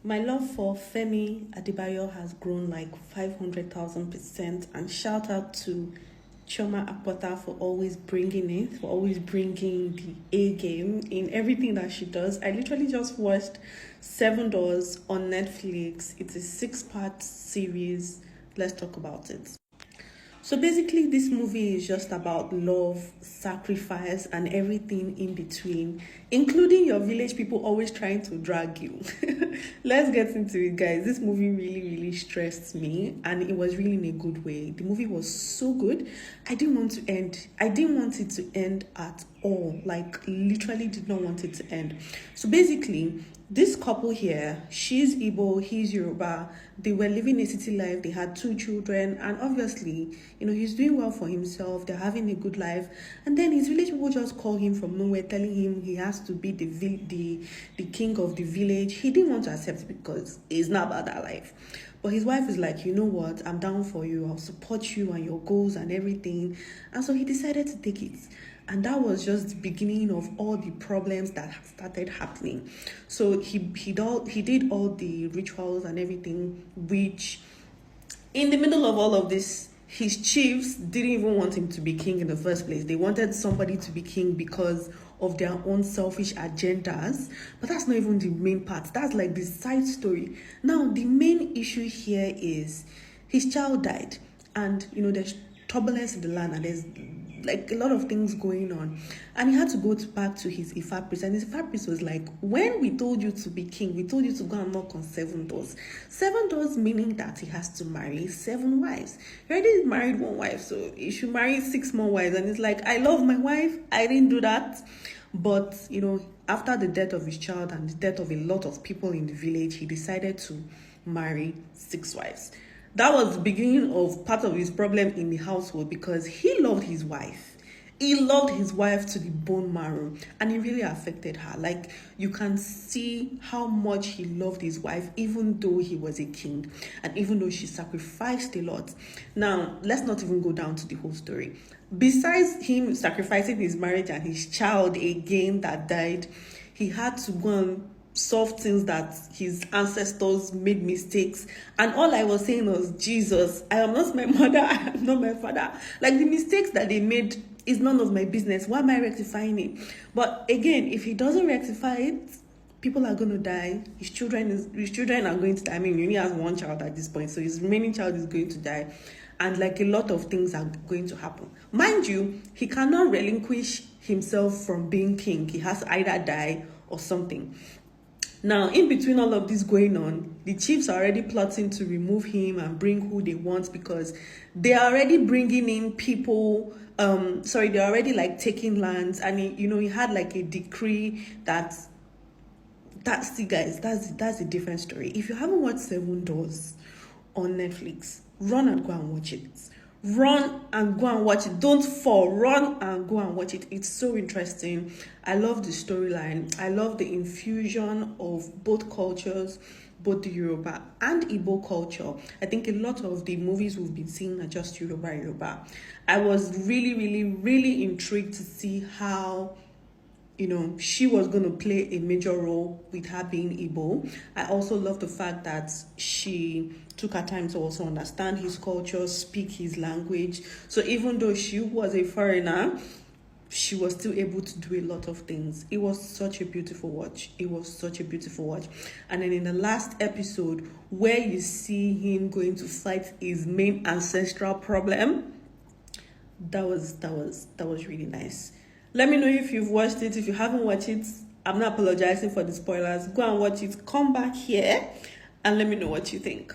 My love for Femi Adebayo has grown like 500,000%, and shout out to Chioma Akpotha for always bringing it, for always bringing the A game in everything that she does. I literally just watched Seven Doors on Netflix. It's a 6-part series. Let's talk about it. So basically, this movie is just about love, sacrifice, and everything in between, including your village people always trying to drag you. Let's get into it, guys. This movie really stressed me, and it was really in a good way. The movie was so good. I didn't want it to end at all. Like, literally did not want it to end. So basically, this couple here, she's Igbo, he's Yoruba. They were living a city life. They had 2 children, and obviously, he's doing well for himself. They're having a good life. And then his village people just call him from nowhere, telling him he has to be the king of the village. He didn't want to accept it because it's not about that life. But his wife is like, you know what? I'm down for you. I'll support you and your goals and everything. And so he decided to take it. And that was just the beginning of all the problems that started happening. So he did all the rituals and everything, which in the middle of all of this, his chiefs didn't even want him to be king in the first place. They wanted somebody to be king because of their own selfish agendas. But that's not even the main part. That's like the side story. Now, the main issue here is his child died. And, there's turbulence in the land, and there's like a lot of things going on, and he had to go back to his Ifa priest, and his Ifa priest was like, when we told you to be king, we told you to go and knock on 7 doors. 7 doors meaning that he has to marry 7 wives. He already married 1 wife, so he should marry 6 more wives. And it's like, I love my wife, I didn't do that. But after the death of his child and the death of a lot of people in the village, he decided to marry 6 wives. That was the beginning of part of his problem in the household, because he loved his wife. He loved his wife to the bone marrow, and it really affected her. Like, you can see how much he loved his wife, even though he was a king, and even though she sacrificed a lot. Now, let's not even go down to the whole story. Besides him sacrificing his marriage and his child again that died, he had to go and solve things that his ancestors made mistakes. And all I was saying was, Jesus, I am not my mother, I am not my father. Like, the mistakes that they made is none of my business. Why am I rectifying it? But again, if he doesn't rectify it, people are going to die. His children are going to die. I mean, he only has 1 child at this point, so his remaining child is going to die. And like, a lot of things are going to happen. Mind you, he cannot relinquish himself from being king. He has to either die or something. Now, in between all of this going on, the chiefs are already plotting to remove him and bring who they want, because they are already bringing in people. They're already like taking lands, and he had like a decree that's guys, that's a different story. If you haven't watched 7 Doors on Netflix, run and go and watch it. Run and go and watch it. Don't fall. Run and go and watch it. It's so interesting. I love the storyline. I love the infusion of both cultures, both the Yoruba and Igbo culture. I think a lot of the movies we've been seeing are just Yoruba. I was really intrigued to see how she was going to play a major role with her being Igbo. I also love the fact that she took her time to also understand his culture, speak his language. So even though she was a foreigner, she was still able to do a lot of things. It was such a beautiful watch. And then in the last episode, where you see him going to fight his main ancestral problem, that was really nice. Let me know if you've watched it. If you haven't watched it, I'm not apologizing for the spoilers. Go and watch it. Come back here and let me know what you think.